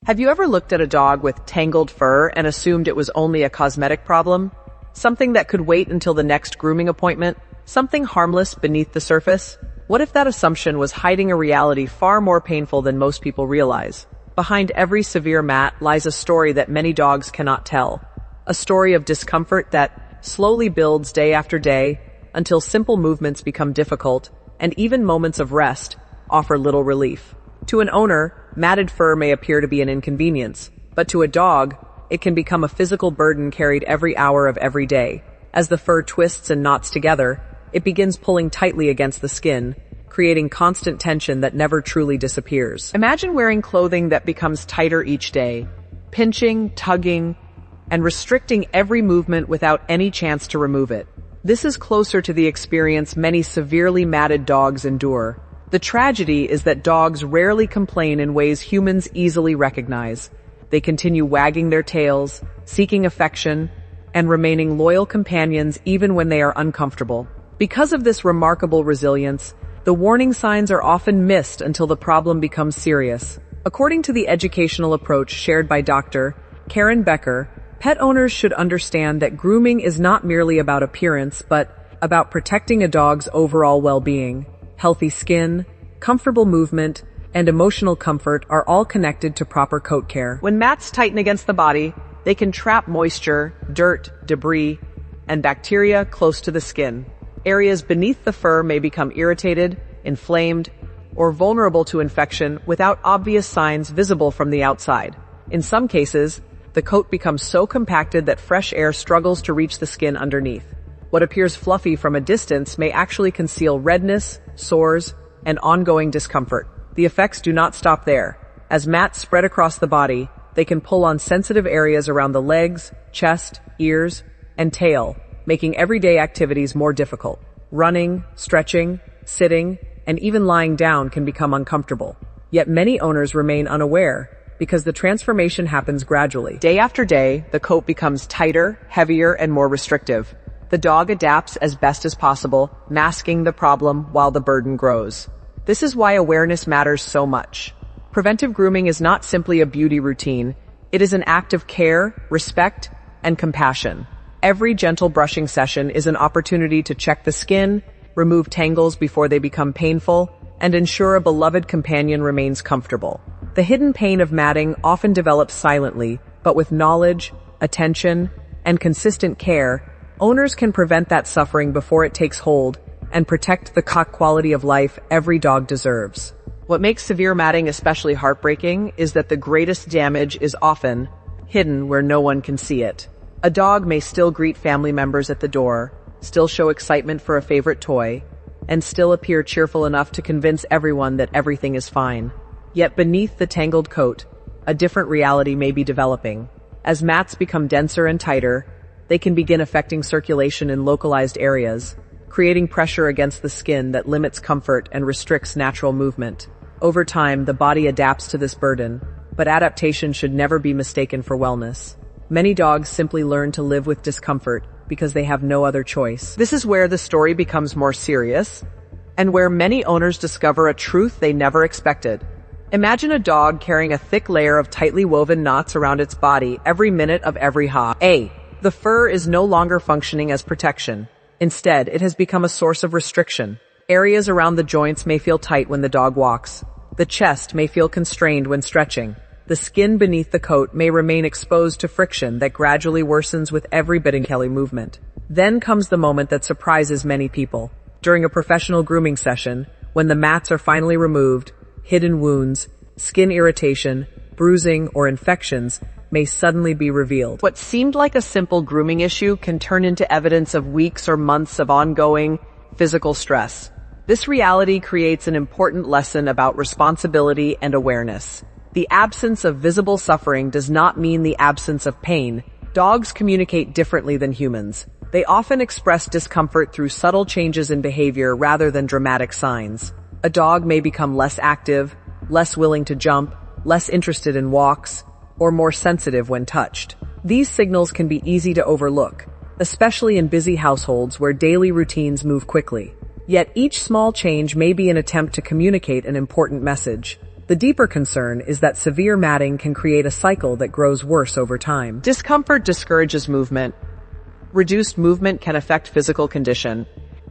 Have you ever looked at a dog with tangled fur and assumed it was only a cosmetic problem? Something that could wait until the next grooming appointment? Something harmless beneath the surface? What if that assumption was hiding a reality far more painful than most people realize? Behind every severe mat lies a story that many dogs cannot tell. A story of discomfort that slowly builds day after day until simple movements become difficult and even moments of rest offer little relief. To an owner, matted fur may appear to be an inconvenience, but to a dog, it can become a physical burden carried every hour of every day. As the fur twists and knots together, it begins pulling tightly against the skin, creating constant tension that never truly disappears. Imagine wearing clothing that becomes tighter each day, pinching, tugging, and restricting every movement without any chance to remove it. This is closer to the experience many severely matted dogs endure. The tragedy is that dogs rarely complain in ways humans easily recognize. They continue wagging their tails, seeking affection, and remaining loyal companions even when they are uncomfortable. Because of this remarkable resilience, the warning signs are often missed until the problem becomes serious. According to the educational approach shared by Dr. Karen Becker, pet owners should understand that grooming is not merely about appearance, but about protecting a dog's overall well-being. Healthy skin, comfortable movement, and emotional comfort are all connected to proper coat care. When mats tighten against the body, they can trap moisture, dirt, debris, and bacteria close to the skin. Areas beneath the fur may become irritated, inflamed, or vulnerable to infection without obvious signs visible from the outside. In some cases, the coat becomes so compacted that fresh air struggles to reach the skin underneath. What appears fluffy from a distance may actually conceal redness, sores, and ongoing discomfort. The effects do not stop there. As mats spread across the body, they can pull on sensitive areas around the legs, chest, ears, and tail, making everyday activities more difficult. Running, stretching, sitting, and even lying down can become uncomfortable. Yet many owners remain unaware because the transformation happens gradually. Day after day, the coat becomes tighter, heavier, and more restrictive. The dog adapts as best as possible, masking the problem while the burden grows. This is why awareness matters so much. Preventive grooming is not simply a beauty routine. It is an act of care, respect, and compassion. Every gentle brushing session is an opportunity to check the skin, remove tangles before they become painful, and ensure a beloved companion remains comfortable. The hidden pain of matting often develops silently, but with knowledge, attention, and consistent care, owners can prevent that suffering before it takes hold and protect the quality of life every dog deserves. What makes severe matting especially heartbreaking is that the greatest damage is often hidden where no one can see it. A dog may still greet family members at the door, still show excitement for a favorite toy, and still appear cheerful enough to convince everyone that everything is fine. Yet beneath the tangled coat, a different reality may be developing. As mats become denser and tighter, they can begin affecting circulation in localized areas, creating pressure against the skin that limits comfort and restricts natural movement. Over time, the body adapts to this burden, but adaptation should never be mistaken for wellness. Many dogs simply learn to live with discomfort because they have no other choice. This is where the story becomes more serious, and where many owners discover a truth they never expected. Imagine a dog carrying a thick layer of tightly woven knots around its body every minute of every hop. The fur is no longer functioning as protection. Instead, it has become a source of restriction. Areas around the joints may feel tight when the dog walks. The chest may feel constrained when stretching. The skin beneath the coat may remain exposed to friction that gradually worsens with every Kelly movement. Then comes the moment that surprises many people. During a professional grooming session, when the mats are finally removed, hidden wounds, skin irritation, bruising, or infections may suddenly be revealed. What seemed like a simple grooming issue can turn into evidence of weeks or months of ongoing physical stress. This reality creates an important lesson about responsibility and awareness. The absence of visible suffering does not mean the absence of pain. Dogs communicate differently than humans. They often express discomfort through subtle changes in behavior rather than dramatic signs. A dog may become less active, less willing to jump, less interested in walks, or more sensitive when touched. These signals can be easy to overlook, especially in busy households where daily routines move quickly. Yet each small change may be an attempt to communicate an important message. The deeper concern is that severe matting can create a cycle that grows worse over time. Discomfort discourages movement. Reduced movement can affect physical condition.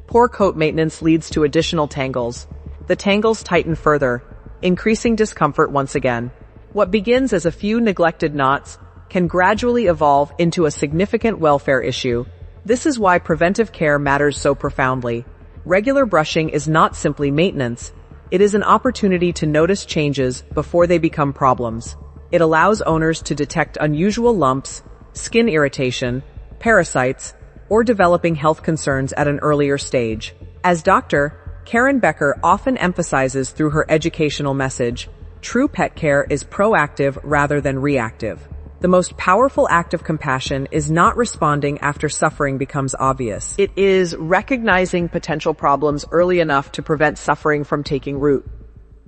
Poor coat maintenance leads to additional tangles. The tangles tighten further, increasing discomfort once again. What begins as a few neglected knots can gradually evolve into a significant welfare issue. This is why preventive care matters so profoundly. Regular brushing is not simply maintenance. It is an opportunity to notice changes before they become problems. It allows owners to detect unusual lumps, skin irritation, parasites, or developing health concerns at an earlier stage. As Dr. Karen Becker often emphasizes through her educational message, true pet care is proactive rather than reactive. The most powerful act of compassion is not responding after suffering becomes obvious. It is recognizing potential problems early enough to prevent suffering from taking root.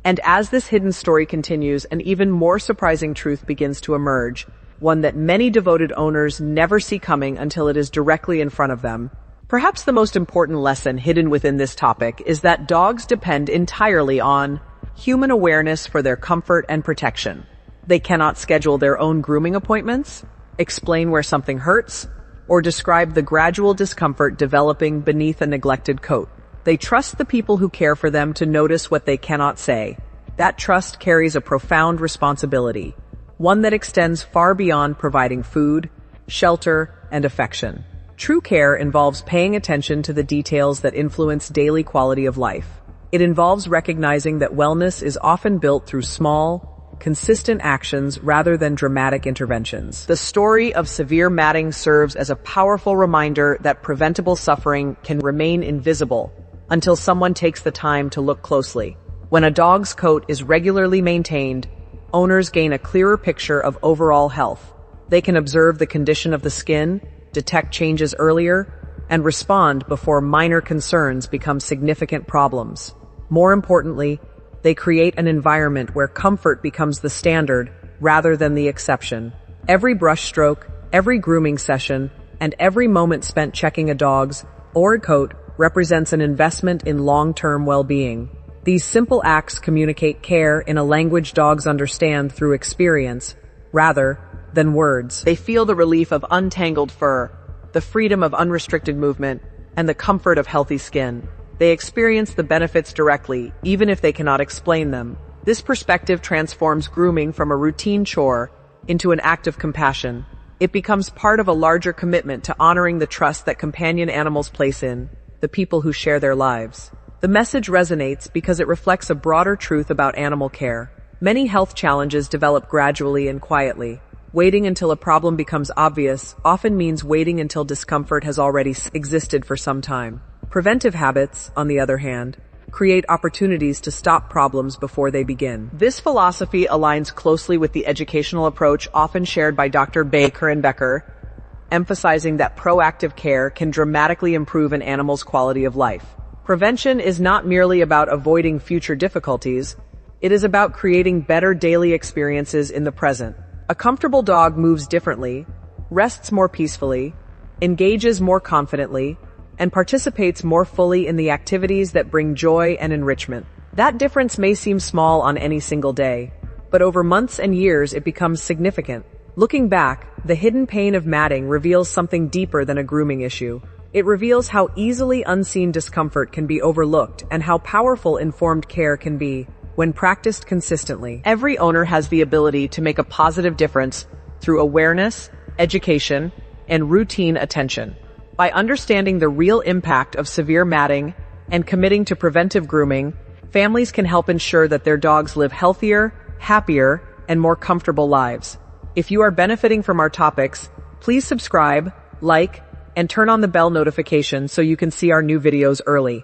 And as this hidden story continues, an even more surprising truth begins to emerge, one that many devoted owners never see coming until it is directly in front of them. Perhaps the most important lesson hidden within this topic is that dogs depend entirely on human awareness for their comfort and protection. They cannot schedule their own grooming appointments, explain where something hurts, or describe the gradual discomfort developing beneath a neglected coat. They trust the people who care for them to notice what they cannot say. That trust carries a profound responsibility, one that extends far beyond providing food, shelter, and affection. True care involves paying attention to the details that influence daily quality of life. It involves recognizing that wellness is often built through small, consistent actions rather than dramatic interventions. The story of severe matting serves as a powerful reminder that preventable suffering can remain invisible until someone takes the time to look closely. When a dog's coat is regularly maintained, owners gain a clearer picture of overall health. They can observe the condition of the skin, detect changes earlier, and respond before minor concerns become significant problems. More importantly, they create an environment where comfort becomes the standard rather than the exception. Every brush stroke, every grooming session, and every moment spent checking a dog's or a coat represents an investment in long-term well-being. These simple acts communicate care in a language dogs understand through experience, rather than words. They feel the relief of untangled fur, the freedom of unrestricted movement, and the comfort of healthy skin. They experience the benefits directly, even if they cannot explain them. This perspective transforms grooming from a routine chore into an act of compassion. It becomes part of a larger commitment to honoring the trust that companion animals place in the people who share their lives. The message resonates because it reflects a broader truth about animal care. Many health challenges develop gradually and quietly. Waiting until a problem becomes obvious often means waiting until discomfort has already existed for some time. Preventive habits, on the other hand, create opportunities to stop problems before they begin. This philosophy aligns closely with the educational approach often shared by Dr. Karen Becker, emphasizing that proactive care can dramatically improve an animal's quality of life. Prevention is not merely about avoiding future difficulties, it is about creating better daily experiences in the present. A comfortable dog moves differently, rests more peacefully, engages more confidently, and participates more fully in the activities that bring joy and enrichment. That difference may seem small on any single day, but over months and years it becomes significant. Looking back, the hidden pain of matting reveals something deeper than a grooming issue. It reveals how easily unseen discomfort can be overlooked and how powerful informed care can be when practiced consistently. Every owner has the ability to make a positive difference through awareness, education, and routine attention. By understanding the real impact of severe matting and committing to preventive grooming, families can help ensure that their dogs live healthier, happier, and more comfortable lives. If you are benefiting from our topics, please subscribe, like, and turn on the bell notification so you can see our new videos early.